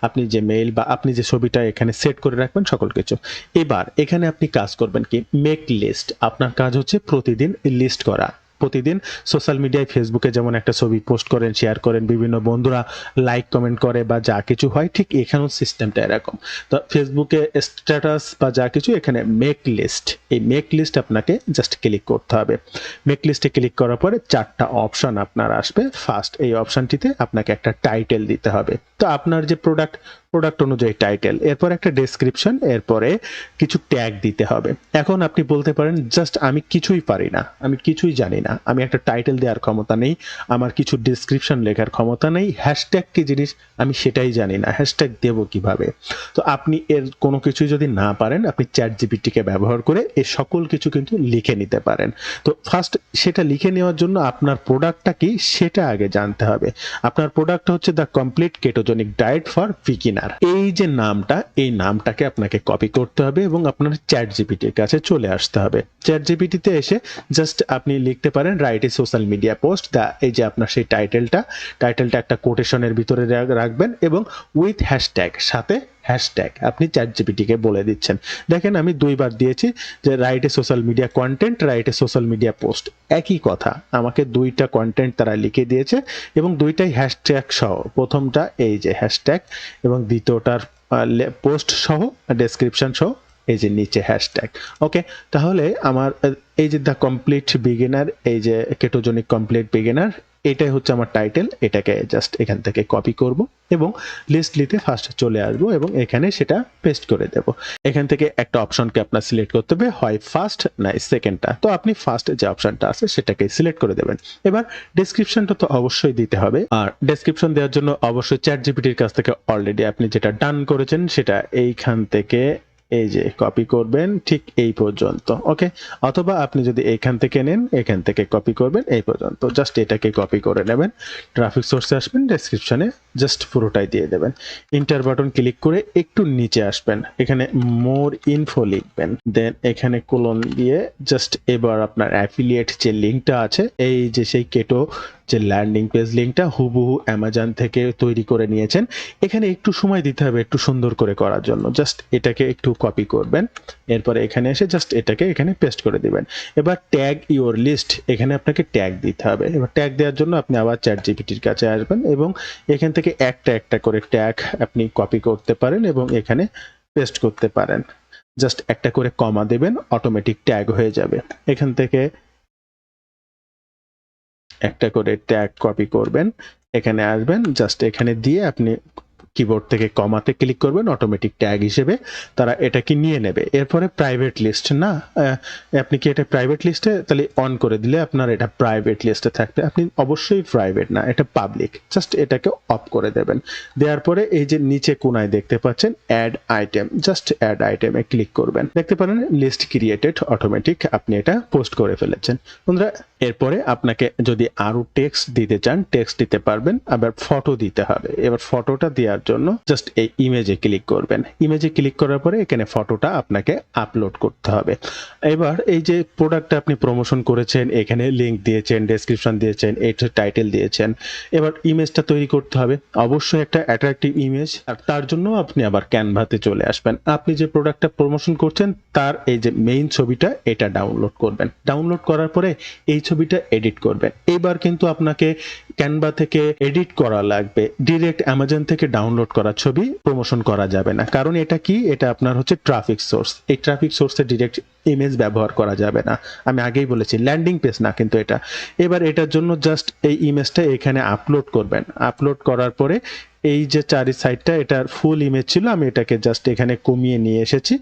আপনি যে মেইল বা আপনি যে ছবিটা এখানে সেট করে রাখবেন সকল কিছু। এবার এখানে আপনি কাজ করবেন কি, মেক লিস্ট। আপনার কাজ হচ্ছে প্রতিদিন লিস্ট করা। প্রতিদিন সোশ্যাল মিডিয়ায়, ফেসবুকে যেমন একটা ছবি পোস্ট করেন, শেয়ার করেন, বিভিন্ন বন্ধুরা লাইক কমেন্ট করে বা যা কিছু হয়, ঠিক এখানেও সিস্টেমটা এরকম। তো ফেসবুকে স্ট্যাটাস বা যা কিছু, এখানে মেক লিস্ট, এই মেক লিস্ট আপনাকে জাস্ট ক্লিক করতে হবে। মেক লিস্টে ক্লিক করার পরে 4টা অপশন আপনার আসবে। ফার্স্ট এই অপশনটিতে আপনাকে একটা টাইটেল দিতে হবে। তো আপনার যে প্রোডাক্ট অনুযায়ী টাইটেল, এরপর একটা ডেসক্রিপশন, এরপরে কিছু ট্যাগ দিতে হবে। এখন আপনি বলতে পারেন জাস্ট আমি কিছুই পারি না, আমি কিছুই জানি না, আমি একটা টাইটেল দেওয়ার ক্ষমতা নেই, আমার কিছু ডেসক্রিপশন লেখার ক্ষমতা নেই, হ্যাশট্যাগ কি জিনিস আমি সেটাই জানি না, হ্যাশট্যাগ দেবো কিভাবে। তো আপনি এর কোনো কিছুই যদি না পারেন, আপনি চ্যাট জিপিটিকে ব্যবহার করে এই সকল কিছু কিন্তু লিখে নিতে পারেন। তো ফার্স্ট সেটা লিখে নেওয়ার জন্য আপনার প্রোডাক্টটা কি সেটা আগে জানতে হবে। আপনার প্রোডাক্ট হচ্ছে the complete ketogenic diet for beginner. এই যে নামটা, এই নামটাকে আপনাকে কপি করতে হবে এবং আপনার চ্যাট জিপিটির কাছে চলে আসতে হবে। চ্যাট জিপিটিতে এসে জাস্ট আপনি লিখতে পারেন write a social media post, দা এই যে আপনার সেই টাইটেলটা একটা কোটেশনের ভিতরে রাখবেন এবং উইথ হ্যাশট্যাগ, সাথে হ্যাশট্যাগ আপনি চ্যাট জিপিটিকে বলে দিচ্ছেন। দেখেন আমি 2বার দিয়েছি যে right a social media content, right a social media post, একই কথা। আমাকে 2টা কন্টেন্ট তারা লিখে দিয়েছে এবং 2টাই হ্যাশট্যাগ সহ। প্রথমটা এই যে হ্যাশট্যাগ এবং দ্বিতীয়টার পোস্ট সহ, ডেসক্রিপশন সহ, এই যে নিচে হ্যাশট্যাগ। ওকে, তাহলে আমার এই যে দ্য কমপ্লিট বিগিনার, এই যে কেটোজেনিক কমপ্লিট বিগিনার, এটাই হচ্ছে আমার টাইটেল। এটাকে জাস্ট এখান থেকে কপি করব এবং লিস্টলিতে ফার্স্ট চলে আসবো এবং এখানে সেটা পেস্ট করে দেব। এখান থেকে একটা অপশনকে আপনার সিলেক্ট করতে হবে, হয় ফার্স্ট না সেকেন্ডটা। তো আপনি ফার্স্ট যে অপশনটা আছে সেটাকে সিলেক্ট করে দেবেন। এবার ডেসক্রিপশনটা তো অবশ্যই দিতে হবে, আর ডেসক্রিপশন দেওয়ার জন্য অবশ্যই চ্যাট জিপিটির কাছ থেকে অলরেডি আপনি যেটা ডান করেছেন সেটা এইখান থেকে এই যে কপি করবেন ঠিক এই পর্যন্ত, ওকে। অথবা আপনি যদি এখান থেকে নেন, এখান থেকে কপি করবেন এই পর্যন্ত, জাস্ট এটাকে কপি করে নেবেন, ট্রাফিক সোর্সে আসবেন, ডেসক্রিপশনে জাস্ট পুরোটাই দিয়ে দেবেন, ইন্টার বাটন ক্লিক করে একটু নিচে আসবেন, এখানে মোর ইনফো লিখবেন, দেন এখানে কোলন দিয়ে জাস্ট এবার আপনার অ্যাফিলিয়েট যে লিঙ্কটা আছে, এই যে সেই কেটো যে ল্যান্ডিং পেজ লিঙ্কটা হুবহু অ্যামাজন থেকে তৈরি করে নিয়েছেন, এখানে একটু সময় দিতে হবে একটু সুন্দর করে করার জন্য, জাস্ট এটাকে একটু কপি করবেন, এরপরে এখানে এসে জাস্ট এটাকে এখানে পেস্ট করে দিবেন। এবার ট্যাগ ইওর লিস্ট, এখানে আপনাকে ট্যাগ দিতে হবে। এবার ট্যাগ দেওয়ার জন্য আপনি আবার চ্যাটজিপিটির কাছে আসবেন এবং এখান থেকে একটা একটা করে ট্যাগ আপনি কপি করতে পারেন এবং এখানে পেস্ট করতে পারেন, জাস্ট একটা করে কমা দেবেন, অটোমেটিক ট্যাগ হয়ে যাবে। এখান থেকে একটা করে ট্যাগ কপি করবেন, এখানে আসবেন, জাস্ট এখানে দিয়ে আপনি কিবোর্ড থেকে কমাতে ক্লিক করবেন, অটোমেটিক ট্যাগ হিসেবে তারা এটাকে নিয়ে নেবে। এরপরে প্রাইভেট লিস্ট না, আপনি কি এটা প্রাইভেট লিস্টে তাহলে অন করে দিলে আপনার এটা প্রাইভেট লিস্টে থাকবে, আপনি অবশ্যই প্রাইভেট না, এটা পাবলিক, জাস্ট এটাকে অফ করে দেবেন। দেওয়ার পরে এই যে নিচে কোনায় দেখতে পাচ্ছেন অ্যাড আইটেম, জাস্ট অ্যাড আইটেমে ক্লিক করবেন, দেখতে পারেন লিস্ট ক্রিয়েটেড, অটোমেটিক আপনি এটা পোস্ট করে ফেলেছেন। বন্ধুরা এরপরে আপনাকে যদি আরো টেক্সট দিতে চান টেক্সট দিতে পারবেন, আবার ফটো দিতে হবে। এবার ফটোটা দেওয়ার জন্য জাস্ট এই ইমেজে ক্লিক করবেন, ইমেজে ক্লিক করার পরে এখানে ফটোটা আপনাকে আপলোড করতে হবে। এবার এই যে প্রোডাক্টটা আপনি প্রমোশন করেছেন, এখানে লিংক দিয়েছেন, ডেসক্রিপশন দিয়েছেন, এটা টাইটেল দিয়েছেন, এবার ইমেজটা তৈরি করতে হবে, অবশ্যই একটা অ্যাট্রাকটিভ ইমেজ, আর তার জন্য আপনি আবার ক্যানভাতে চলে আসবেন, আপনি যে প্রোডাক্টটা প্রমোশন করছেন তার এই যে মেইন ছবিটা এটা ডাউনলোড করবেন, ডাউনলোড করার পরে এই ছবিটা এডিট করবেন। এবার কিন্তু আপনাকে ক্যানভা থেকে এডিট করা লাগবে, ডিরেক্ট অ্যামাজন থেকে ডাউনলোড করা ছবি প্রমোশন করা যাবে না, কারণ এটা কি, এটা আপনার হচ্ছে ট্রাফিক সোর্স, এই ট্রাফিক সোর্সে ডিরেক্ট ইমেজ ব্যবহার করা যাবে না, আমি আগেই বলেছি ল্যান্ডিং পেজ না কিন্তু এটা। এবার এটার জন্য জাস্ট এই ইমেজটা এখানে আপলোড করবেন, আপলোড করার পরে এই যে চারি সাইডটা এটার ফুল ইমেজ ছিল, আমি এটাকে জাস্ট এখানে কমিয়ে নিয়ে এসেছি।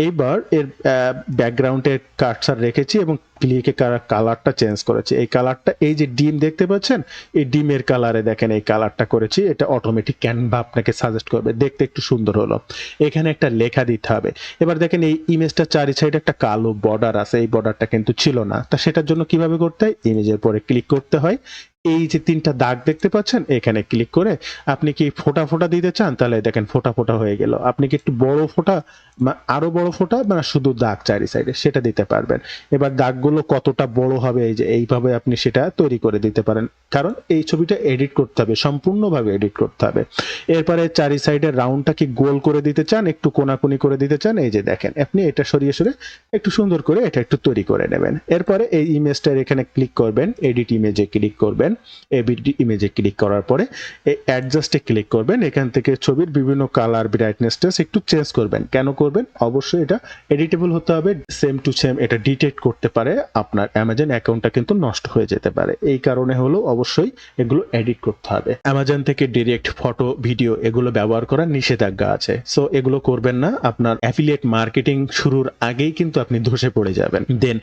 এইবার এর ব্যাকগ্রাউন্ডে কার্সার রেখেছি এবং ক্লিকে কালারটা চেঞ্জ করেছি, এই কালারটা এই যে ডিম দেখতে পাচ্ছেন এই ডিমের কালারে দেখেন এই কালারটা করেছি, এটা অটোমেটিক ক্যানভা আপনাকে সাজেস্ট করবে, দেখতে একটু সুন্দর হলো। এখানে একটা লেখা দিতে হবে। এবার দেখেন এই ইমেজটা চারি সাইডে একটা কালো বর্ডার আছে, এই বর্ডারটা কিন্তু ছিল না, তা সেটার জন্য কিভাবে করতে হয়, ইমেজের পরে ক্লিক করতে হয়, এই যে তিনটা দাগ দেখতে পাচ্ছেন এখানে ক্লিক করে আপনি কি ফোঁটা ফোঁটা দিতে চান, তাহলে দেখেন ফোঁটা ফোঁটা হয়ে গেল। আপনি কি একটু বড় ফোঁটা আরো বড় ফোঁটা মানে শুধু দাগ চারি সাইডে সেটা দিতে পারবেন। এবার দাগগুলো কতটা বড় হবে এই যে এইভাবে আপনি সেটা তৈরি করে দিতে পারেন, কারণ এই ছবিটা এডিট করতে হবে, সম্পূর্ণভাবে এডিট করতে হবে। এরপরে চারি সাইডের রাউন্ডটা কি গোল করে দিতে চান, একটু কোনাকুনি করে দিতে চান, এই যে দেখেন আপনি এটা সরিয়ে সরিয়ে একটু সুন্দর করে এটা একটু তৈরি করে নেবেন। এরপরে এই ইমেজটার এখানে ক্লিক করবেন, এডিট ইমেজে ক্লিক করবেন, এডিট ইমেজে ক্লিক করার পরে এই অ্যাডজাস্টে ক্লিক করবেন, এখান থেকে ছবির বিভিন্ন কালার ব্রাইটনেসটা একটু চেঞ্জ করবেন। কেন করবেন, অবশ্যই এটা এডিটেবল হতে হবে, সেম টু সেম এটা ডিটেক্ট করতে পারে, আপনার অ্যামাজন অ্যাকাউন্টটা কিন্তু নষ্ট হয়ে যেতে পারে, এই কারণে হলো অবশ্যই এগুলো এডিট করতে হবে। অ্যামাজন থেকে ডিরেক্ট ফটো ভিডিও এগুলো ব্যবহার করার নিষেধাজ্ঞা আছে, সো এগুলো করবেন না, আপনার অ্যাফিলিয়েট মার্কেটিং শুরুর আগেই কিন্তু আপনি ধসে পড়ে যাবেন। দেন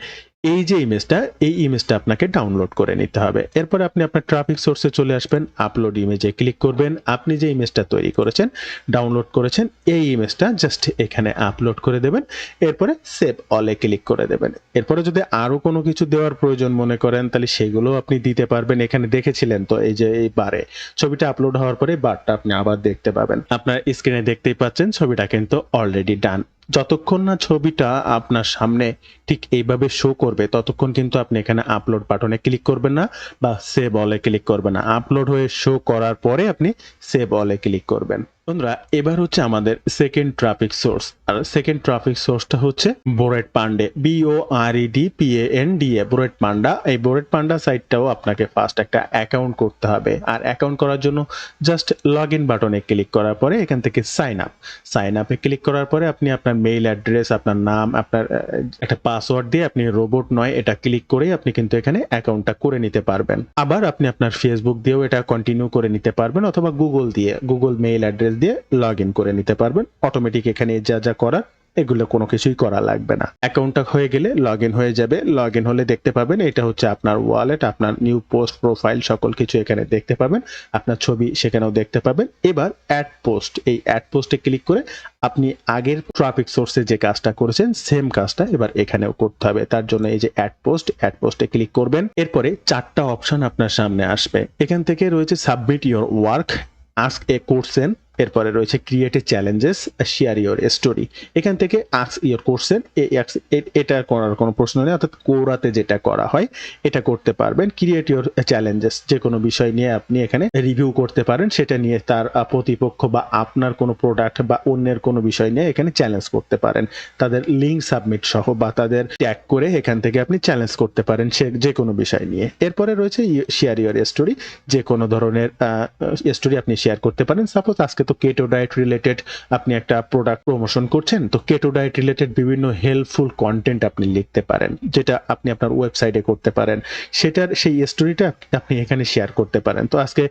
এই যে ইমেজটা এই ইমেজটা আপনাকে ডাউনলোড করে নিতে হবে। এরপরে আপনি আপনার ট্রাফিক সোর্সে চলে আসবেন, আপলোড ইমেজে ক্লিক করবেন, আপনি যে ইমেজটা তৈরি করেছেন ডাউনলোড করেছেন এই ইমেজটা জাস্ট এখানে আপলোড করে দেবেন, এরপরে সেভ অলে ক্লিক করে দেবেন। এরপরে যদি আরো কোনো কিছু দেওয়ার প্রয়োজন মনে করেন তাহলে সেগুলো আপনি দিতে পারবেন, এখানে দেখেছিলেন তো এই যে এই বারে ছবিটা আপলোড হওয়ার পরে বারটা আপনি আবার দেখতে পাবেন, আপনার স্ক্রিনে দেখতেই পাচ্ছেন ছবিটা কিন্তু অলরেডি ডান। যতক্ষণ না ছবিটা আপনার সামনে ঠিক এইভাবে শো করবে ততক্ষণ কিন্তু আপনি এখানে আপলোড বাটনে ক্লিক করবেন না বা সেভ অলে ক্লিক করবেন না, আপলোড হয়ে শো করার পরে আপনি সেভ অলে ক্লিক করবেন। বন্ধুরা এবার হচ্ছে আমাদের সেকেন্ড ট্রাফিক সোর্স, আর সেকেন্ড ট্রাফিক সোর্সটা হচ্ছে বোরেট পান্ডে, BOREDPANDA, বোরেট পান্ডা। এই বোরেট পান্ডা সাইটটাও আপনাকে ফার্স্ট একটা অ্যাকাউন্ট করতে হবে, আর অ্যাকাউন্ট করার জন্য জাস্ট লগ ইন বাটনে ক্লিক করার পরে এখান থেকে সাইন আপে ক্লিক করার পরে আপনি আপনার মেইল অ্যাড্রেস, আপনার নাম, আপনার একটা পাসওয়ার্ড দিয়ে আপনি রোবট নয় এটা ক্লিক করে আপনি কিন্তু এখানে অ্যাকাউন্টটা করে নিতে পারবেন। আবার আপনি আপনার ফেসবুক দিয়েও এটা কন্টিনিউ করে নিতে পারবেন, অথবা গুগল মেইল অ্যাড্রেস দিয়ে লগ ইন করে নিতে পারবেন। অটোমেটিক এখানে যা যা করার এগুলো কোনো কিছুই করা লাগবে না। অ্যাকাউন্টটা হয়ে গেলে লগ ইন হয়ে যাবে। লগ ইন হলে দেখতে পাবেন এটা হচ্ছে আপনার ওয়ালেট, আপনার নিউ পোস্ট, প্রোফাইল সকল কিছু এখানে দেখতে পাবেন। আপনার ছবি সেখানেও দেখতে পাবেন। এবার অ্যাড পোস্ট, এই অ্যাড পোস্টে ক্লিক করে আপনি আগের ট্রাফিক সোর্সে যে কাজটা করেছেন সেম কাজটা এবার এখানেও করতে হবে। তার জন্য এই যে অ্যাড পোস্টে ক্লিক করবেন। এরপরে 4টা অপশন আপনার সামনে আসবে। এখান থেকে রয়েছে submit your work, ask a question, এরপরে রয়েছে create a challenges, share your story. এখান থেকে আস্ক ইওর কোশ্চেন, এটা করার কোনো প্রশ্ন নেই, অর্থাৎ কোরাতে যেটা করা হয় এটা করতে পারবেন। ক্রিয়েট ইওর চ্যালেঞ্জেস, যে কোনো বিষয় নিয়ে আপনি এখানে রিভিউ করতে পারেন, সেটা নিয়ে তার প্রতিপক্ষ বা আপনার কোনো প্রোডাক্ট বা অন্যের কোনো বিষয় নিয়ে এখানে চ্যালেঞ্জ করতে পারেন। তাদের লিঙ্ক সাবমিট সহ বা তাদের ট্যাগ করে এখান থেকে আপনি চ্যালেঞ্জ করতে পারেন সে যে কোনো বিষয় নিয়ে। এরপরে রয়েছে শেয়ার ইওর স্টোরি, যে কোনো ধরনের স্টোরি আপনি শেয়ার করতে পারেন। সাপোজ আজকে তো কেটো ডায়েট রিলেটেড আপনি একটা প্রোডাক্ট প্রমোশন করছেন, তো কেটো ডায়েট রিলেটেড বিভিন্ন হেল্পফুল কন্টেন্ট আপনি লিখতে পারেন, যেটা আপনি আপনার ওয়েবসাইটে করতে পারেন, সেই স্টোরিটা আপনি এখানে শেয়ার করতে পারেন। তো আজকে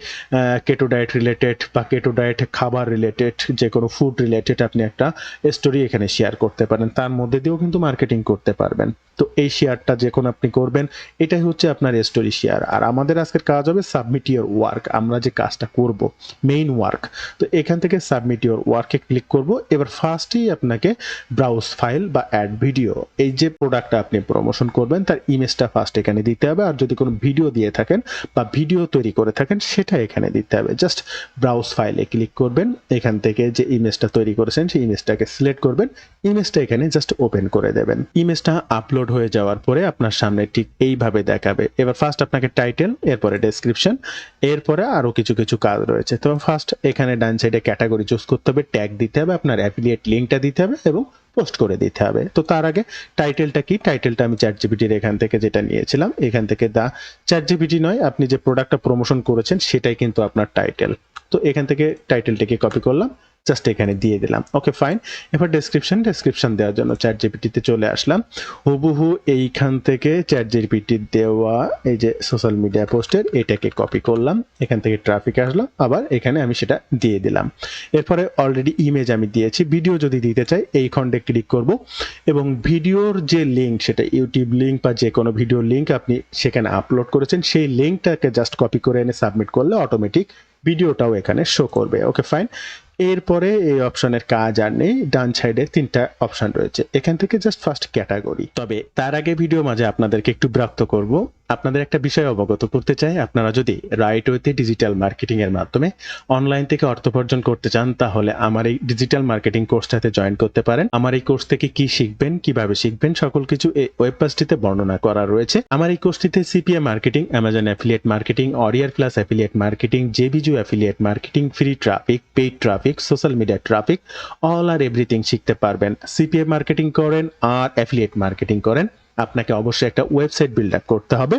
কেটো ডায়েট রিলেটেড বা কেটো ডায়েট খাবার রিলেটেড যে কোনো ফুড রিলেটেড আপনি একটা স্টোরি এখানে শেয়ার করতে পারেন, তার মধ্যে দিয়েও কিন্তু মার্কেটিং করতে পারবেন। তো এই শেয়ারটা যখন আপনি করবেন এটাই হচ্ছে আপনার স্টোরি শেয়ার। আর আমাদের আজকের কাজ হবে সাবমিট ইওর ওয়ার্ক, আমরা যে কাজটা করব মেইন ওয়ার্ক। তো এখান থেকে সাবমিট ইওর ওয়ার্কে ক্লিক করব। এবার ফার্স্টেই আপনাকে ব্রাউজ ফাইল বা অ্যাড ভিডিও, এই যে প্রোডাক্টটা আপনি প্রমোশন করবেন তার ইমেজটা ফার্স্ট এখানে দিতে হবে। আর যদি কোনো ভিডিও দিয়ে থাকেন বা ভিডিও তৈরি করে থাকেন সেটা এখানে দিতে হবে। জাস্ট ব্রাউজ ফাইলে ক্লিক করবেন, এখান থেকে যে ইমেজটা তৈরি করেছেন সেই ইমেজটাকে সিলেক্ট করবেন, ইমেজটা এখানে জাস্ট ওপেন করে দেবেন। ইমেজটা আপলোড হয়ে যাওয়ার পরে আপনার সামনে ঠিক এইভাবে দেখাবে। এবার ফার্স্ট আপনাকে টাইটেল, এরপরে ডেসক্রিপশন, এরপরে আরো কিছু কিছু কাজ রয়েছে। তো ফার্স্ট এখানে ডান সাইডে ক্যাটাগরি চুজ করতে হবে, ট্যাগ দিতে হবে, আপনার অ্যাফিলিয়েট লিঙ্কটা দিতে হবে এবং পোস্ট করে দিতে হবে। তো তার আগে টাইটেলটা কি, টাইটেলটা আমি চ্যাটজিপিটির এখান থেকে যেটা নিয়েছিলাম, এখান থেকে চ্যাটজিপিটি নয়, আপনি যে প্রোডাক্টটা প্রমোশন করেছেন সেটাই কিন্তু আপনার টাইটেল। তো এখান থেকে টাইটেলটাকে কপি করলাম, জাস্ট এখানে দিয়ে দিলাম। Okay fine. এবার ডেসক্রিপশন দেওয়ার জন্য চ্যাটজিপিটিতে চলে আসলাম। হুবহু এইখান থেকে চ্যাটজিপিটি দেওয়া এই যে সোশ্যাল মিডিয়া পোস্টের এটাকে কপি করলাম, এখান থেকে ট্রাফিক আসলো, আবার এখানে আমি সেটা দিয়ে দিলাম। এরপরে অলরেডি ইমেজ আমি দিয়েছি, ভিডিও যদি দিতে চাই এই খণ্ডে ক্লিক করব এবং ভিডিওর যে লিঙ্ক, সেটা ইউটিউব লিঙ্ক বা যে কোনো ভিডিও লিঙ্ক আপনি সেখানে আপলোড করেছেন সেই লিঙ্কটাকে জাস্ট কপি করে এনে সাবমিট করলে অটোমেটিক ভিডিওটাও এখানে শো করবে। Okay fine. এরপরে এই অপশনের কাজ আর নেই, ডান সাইডে 3টা অপশন রয়েছে, এখান থেকে জাস্ট ফার্স্ট ক্যাটাগরি। তবে তার আগে ভিডিও মাঝে আপনাদেরকে একটু বিরক্ত করব, আপনাদের একটা বিষয় অবগত করতে চাই। আপনারা যদি রাইট ওয়েতে ডিজিটাল মার্কেটিং এর মাধ্যমে অনলাইন থেকে অর্থ উপার্জন করতে চান তাহলে আমার এই ডিজিটাল মার্কেটিং কোর্সটাতে জয়েন করতে পারেন। আমার এই কোর্স থেকে কি শিখবেন, কিভাবে শিখবেন সকল কিছু এই ওয়েব পেজটিতে বর্ণনা করা রয়েছে। আমার এই কোর্সটিতে CPA marketing, Amazon affiliate marketing, Warrior Plus affiliate marketing, জেবিজু affiliate marketing, free traffic, paid traffic, social media traffic, all আর এভরিথিং শিখতে পারবেন। সিপিএ মার্কেটিং করেন আর অ্যাফিলিয়েট মার্কেটিং করেন, আপনাকে অবশ্যই একটা ওয়েবসাইট বিল্ড আপ করতে হবে।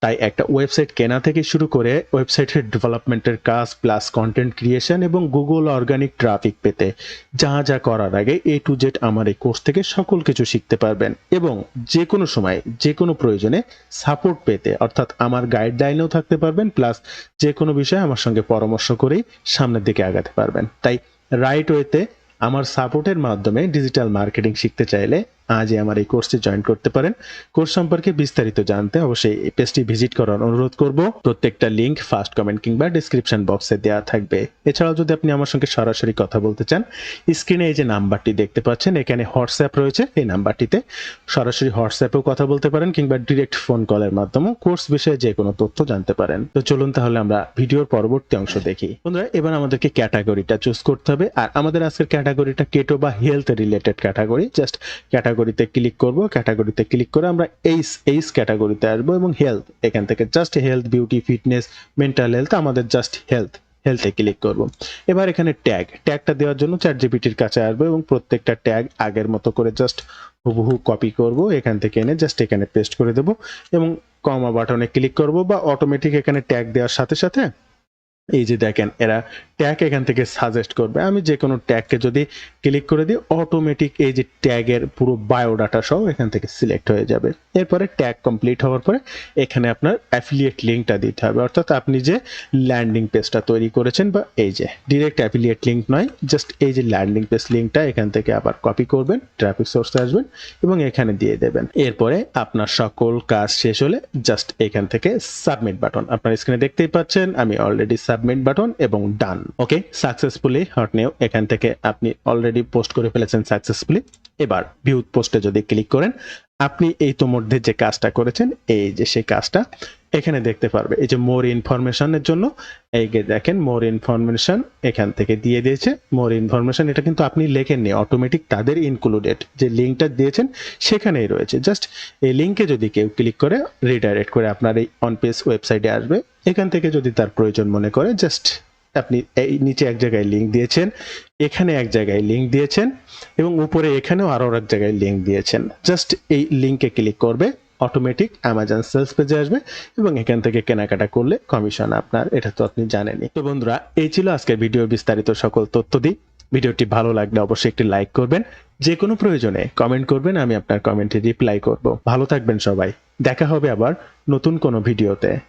তাই একটা ওয়েবসাইট কেনা থেকে শুরু করে ওয়েবসাইটের ডেভেলপমেন্টের কাজ প্লাস কন্টেন্ট ক্রিয়েশন এবং গুগল অর্গানিক ট্রাফিক পেতে যা যা করার আগে এ টু জেড আমার এই কোর্স থেকে সকল কিছু শিখতে পারবেন এবং যে কোনো সময় যে কোনো প্রয়োজনে সাপোর্ট পেতে, অর্থাৎ আমার গাইডলাইনেও থাকতে পারবেন, প্লাস যে কোনো বিষয়ে আমার সঙ্গে পরামর্শ করেই সামনের দিকে আগাতে পারবেন। তাই রাইট ওয়েতে আমার সাপোর্টের মাধ্যমে ডিজিটাল মার্কেটিং শিখতে চাইলে আজই আমার এই কোর্সে জয়েন করতে পারেন। কোর্স সম্পর্কে বিস্তারিত জানতে অবশ্যই এই পেজটি ভিজিট করার অনুরোধ করব। প্রত্যেকটা লিংক ফার্স্ট কমেন্ট কিংবা ডেসক্রিপশন বক্সে দেওয়া থাকবে। এছাড়াও যদি আপনি আমার সঙ্গে সরাসরি কথা বলতে চান, স্ক্রিনে এই যে নাম্বারটি দেখতে পাচ্ছেন এখানে হোয়াটসঅ্যাপ রয়েছে, এই নাম্বারটিতে সরাসরি হোয়াটসঅ্যাপেও কথা বলতে পারেন কিংবা ডিরেক্ট ফোন কলের মাধ্যমেও কোর্স বিষয়ে যে কোনো তথ্য জানতে পারেন। তো চলুন তাহলে আমরা ভিডিওর পরবর্তী অংশ দেখি। বন্ধুরা, এবার আমাদেরকে ক্যাটাগরিটা চুজ করতে হবে। আর আমাদের আজকের ক্যাটাগরিটা কেটো বা হেলথ রিলেটেড ক্যাটাগরি। জাস্ট ক্যাটাগরিতে ক্লিক করব, ক্যাটাগরিতে ক্লিক করে আমরা এইস ক্যাটাগরিতে আসবো এবং হেলথ, এখান থেকে just health, beauty, fitness, mental health, আমাদের জাস্ট হেলথে ক্লিক করব। এবার এখানে ট্যাগটা দেওয়ার জন্য চ্যাটজিপিটির কাছে আসবো এবং প্রত্যেকটা ট্যাগ আগের মতো করে জাস্ট হুবহু কপি করব, এখান থেকে এনে জাস্ট এখানে পেস্ট করে দেব এবং কমা বাটনে ক্লিক করব বা অটোমেটিক এখানে ট্যাগ দেওয়ার সাথে সাথে এই যে দেখেন এরা ট্যাগ এখান থেকে সাজেস্ট করবে। আমি যে কোনো ট্যাগকে যদি ক্লিক করে দিই অটোমেটিক এই যে ট্যাগের পুরো বায়োডাটা সহ এখান থেকে সিলেক্ট হয়ে যাবে। এরপরে ট্যাগ কমপ্লিট হওয়ার পরে এখানে আপনার অ্যাফিলিয়েট লিঙ্কটা দিতে হবে, অর্থাৎ আপনি যে ল্যান্ডিং পেজটা তৈরি করেছেন বা এই যে ডিরেক্ট অ্যাফিলিয়েট লিঙ্ক নয়, জাস্ট এই যে ল্যান্ডিং পেজ লিঙ্কটা এখান থেকে আবার কপি করবেন, ট্রাফিক সোর্সে আসবেন এবং এখানে দিয়ে দেবেন। এরপরে আপনার সকল কাজ শেষ হলে জাস্ট এখান থেকে সাবমিট বাটন, আপনার স্ক্রিনে দেখতেই পাচ্ছেন আমি অলরেডি সাবমিট বাটন এবং ডান। ওকে, সাকসেসফুলি হটনেও এখান থেকে আপনি অলরেডি পোস্ট করে ফেলেছেন সাকসেসফুলি। এবার ভিউ পোস্টে যদি ক্লিক করেন আপনি এই তো মধ্যে যে কাজটা করেছেন এই যে সেই কাজটা এখানে দেখতে পারবে। এই যে মোর ইনফরমেশনের জন্য এই যে দেখেন মোর ইনফরমেশন এখান থেকে দিয়ে দিয়েছে। মোর ইনফরমেশন এটা কিন্তু আপনি লেখেননি, অটোমেটিক তাদের ইনক্লুডেড যে লিঙ্কটা দিয়েছেন সেখানেই রয়েছে। জাস্ট এই লিঙ্কে যদি কেউ ক্লিক করে রিডাইরেক্ট করে আপনার এই অন পেজ ওয়েবসাইটে আসবে। এখান থেকে যদি তার প্রয়োজন মনে করে জাস্ট আপনি এই নিচে এক জায়গায় লিঙ্ক দিয়েছেন, এখানে এক জায়গায় লিঙ্ক দিয়েছেন এবং উপরে এখানেও আরো এক জায়গায় লিঙ্ক দিয়েছেন। জাস্ট এই লিঙ্কে ক্লিক করবে, অটোমেটিক অ্যামাজন সেলস পেজে আসবে এবং এখান থেকে কেনাকাটা করলে কমিশন আপনার, এটা তো আপনি জানেনই। তো বন্ধুরা এই ছিল আজকের ভিডিওর বিস্তারিত সকল তথ্য দিই। ভিডিওটি ভালো লাগলে অবশ্যই একটি লাইক করবেন, যে কোনো প্রয়োজনে কমেন্ট করবেন, আমি আপনার কমেন্টে রিপ্লাই করব। ভালো থাকবেন সবাই, দেখা হবে আবার নতুন কোনো ভিডিওতে।